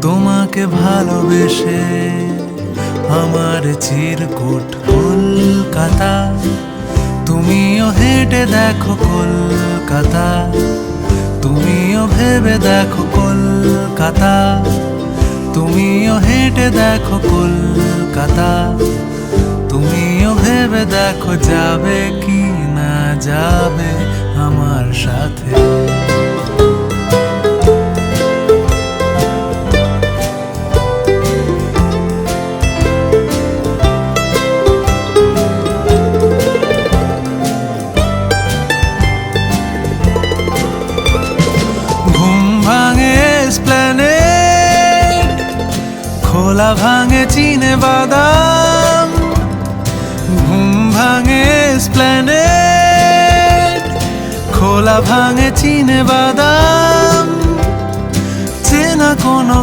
তোমাকে ভালোবেসে আমার চিরকুট কলকাতা, তুমিও হেঁটে দেখো কলকাতা, তুমিও ভেবে দেখো কলকাতা, তুমিও হেঁটে দেখো কলকাতা, তুমিও ভেবে দেখো যাবে কি না যাবে আমার সাথে। খোলা ভাঙে চিনে বাদাম, ঘুম ভাঙে এসপ্ল্যানেড, খোলা ভাঙে চিনে বাদাম, চেনা কোনো